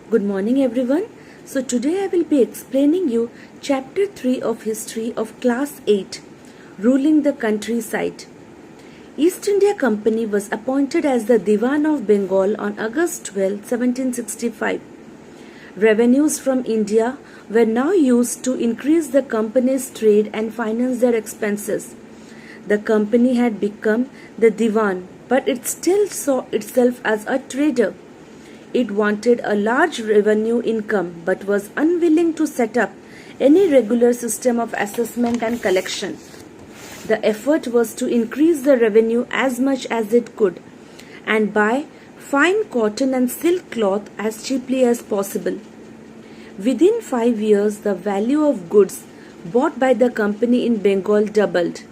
Good morning everyone. So today I will be explaining you chapter 3 of history of class 8, ruling the countryside. East India Company was appointed as the Diwan of Bengal on August 12, 1765. Revenues from India were now used to increase the company's trade and finance their expenses. The company had become the Diwan, but it still saw itself as a trader. It wanted a large revenue income but was unwilling to set up any regular system of assessment and collection. The effort was to increase the revenue as much as it could and buy fine cotton and silk cloth as cheaply as possible. Within 5 years, the value of goods bought by the company in Bengal doubled.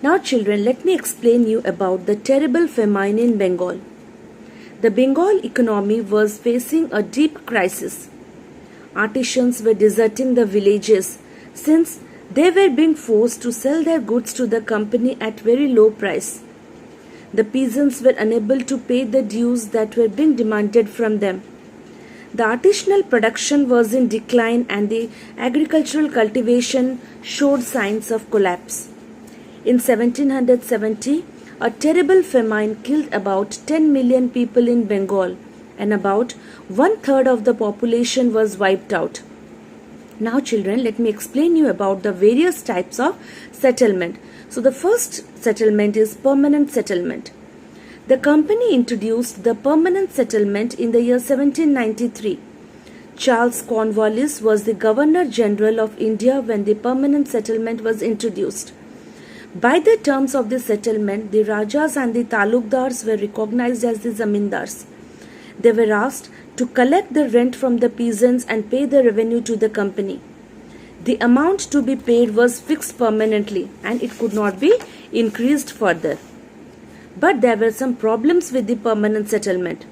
Now children, let me explain you about the terrible famine in Bengal. The Bengal economy was facing a deep crisis. Artisans were deserting the villages since they were being forced to sell their goods to the company at very low price. The peasants were unable to pay the dues that were being demanded from them. The artisanal production was in decline and the agricultural cultivation showed signs of collapse. In 1770, a terrible famine killed about 10 million people in Bengal and about 1/3 of the population was wiped out. Now children, let me explain you about the various types of settlement. So the first settlement is permanent settlement. The company introduced the permanent settlement in the year 1793. Charles Cornwallis was the Governor General of India when the permanent settlement was introduced. By the terms of the settlement, the Rajas and the Talukdars were recognized as the Zamindars. They were asked to collect the rent from the peasants and pay the revenue to the company. The amount to be paid was fixed permanently and it could not be increased further. But there were some problems with the permanent settlement.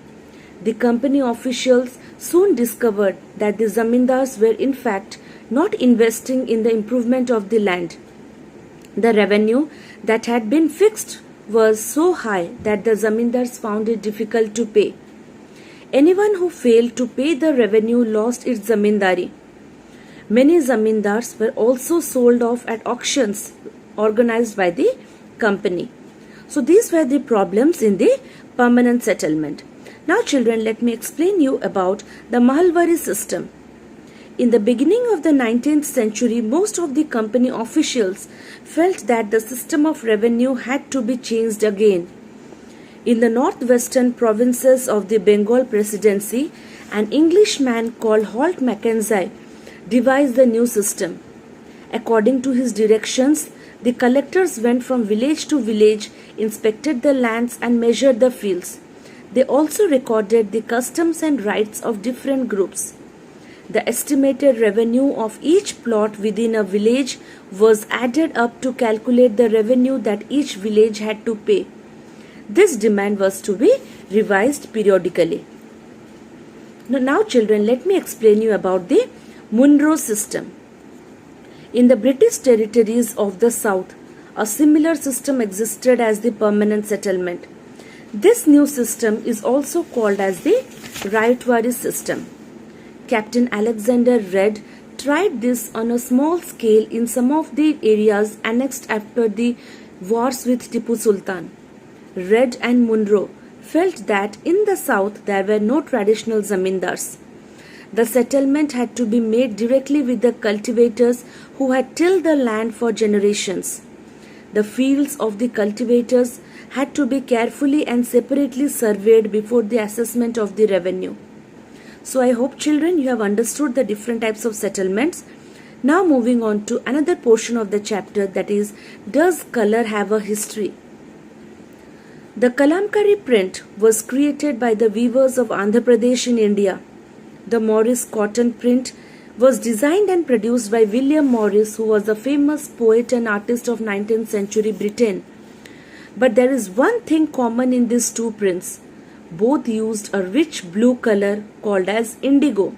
The company officials soon discovered that the Zamindars were in fact not investing in the improvement of the land. The revenue that had been fixed was so high that the zamindars found it difficult to pay. Anyone who failed to pay the revenue lost its zamindari. Many zamindars were also sold off at auctions organized by the company. So these were the problems in the permanent settlement. Now children, let me explain you about the Mahalwari system. In the beginning of the 19th century, most of the company officials felt that the system of revenue had to be changed again. In the northwestern provinces of the Bengal Presidency, an Englishman called Holt Mackenzie devised the new system. According to his directions, the collectors went from village to village, inspected the lands and measured the fields. They also recorded the customs and rights of different groups. The estimated revenue of each plot within a village was added up to calculate the revenue that each village had to pay. This demand was to be revised periodically. Now children, let me explain you about the Munro system. In the British territories of the south, a similar system existed as the permanent settlement. This new system is also called as the Rayatwari system. Captain Alexander Red tried this on a small scale in some of the areas annexed after the wars with Tipu Sultan. Red and Munro felt that in the south there were no traditional zamindars. The settlement had to be made directly with the cultivators who had tilled the land for generations. The fields of the cultivators had to be carefully and separately surveyed before the assessment of the revenue. So I hope children you have understood the different types of settlements. Now moving on to another portion of the chapter, that is, does color have a history? The Kalamkari print was created by the weavers of Andhra Pradesh in India. The Morris cotton print was designed and produced by William Morris, who was a famous poet and artist of 19th century Britain. But there is one thing common in these two prints. Both used a rich blue color called as indigo.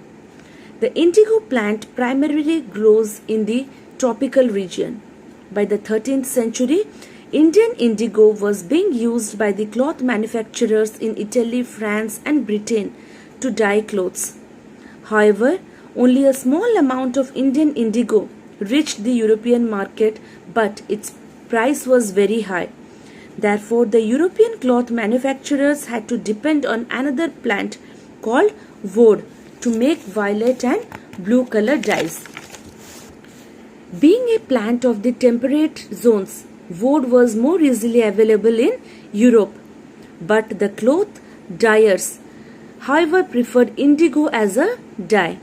The indigo plant primarily grows in the tropical region. By the 13th century, Indian indigo was being used by the cloth manufacturers in Italy, France and Britain to dye clothes. However, only a small amount of Indian indigo reached the European market, but its price was very high. Therefore, the European cloth manufacturers had to depend on another plant called woad to make violet and blue color dyes. Being a plant of the temperate zones, woad was more easily available in Europe, but the cloth dyers, however, preferred indigo as a dye.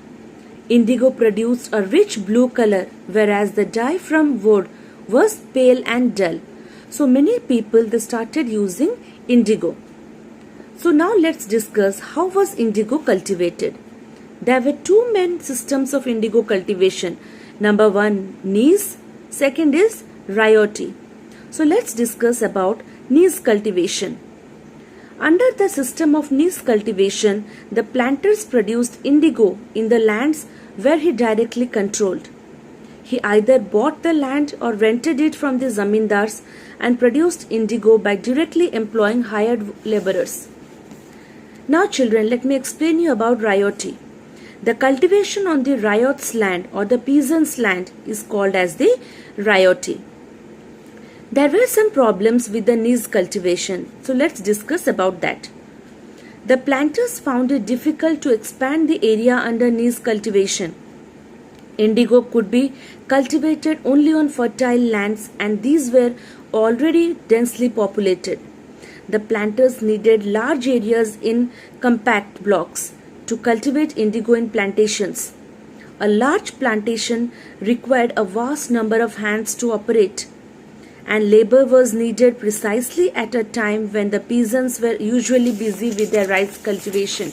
Indigo produced a rich blue color, whereas the dye from woad was pale and dull. So many people they started using indigo. So now let's discuss how was indigo cultivated. There were two main systems of indigo cultivation. Number one, Nees. Second is Rayoti. So let's discuss about Nees cultivation. Under the system of Nees cultivation, the planters produced indigo in the lands where he directly controlled. He either bought the land or rented it from the zamindars and produced indigo by directly employing hired laborers. Now children, let me explain you about Rayoti. The cultivation on the Ryot's land or the peasant's land is called as the Rayoti. There were some problems with the Nees cultivation, so let's discuss about that. The planters found it difficult to expand the area under Nees cultivation. Indigo could be cultivated only on fertile lands, and these were already densely populated. The planters needed large areas in compact blocks to cultivate indigo in plantations. A large plantation required a vast number of hands to operate, and labor was needed precisely at a time when the peasants were usually busy with their rice cultivation.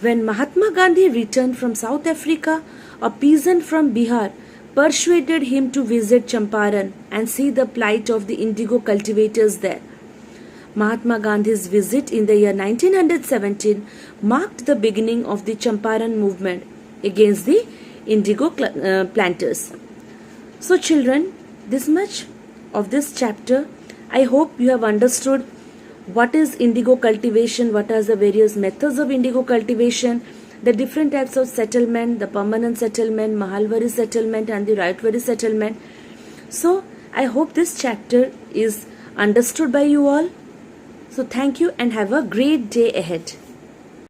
When Mahatma Gandhi returned from South Africa, a peasant from Bihar persuaded him to visit Champaran and see the plight of the indigo cultivators there. Mahatma Gandhi's visit in the year 1917 marked the beginning of the Champaran movement against the indigo planters. So children, this much of this chapter. I hope you have understood what is indigo cultivation, what are the various methods of indigo cultivation, the different types of settlement, the permanent settlement, Mahalwari settlement and the Rayotwari settlement. So I hope this chapter is understood by you all. So thank you and have a great day ahead.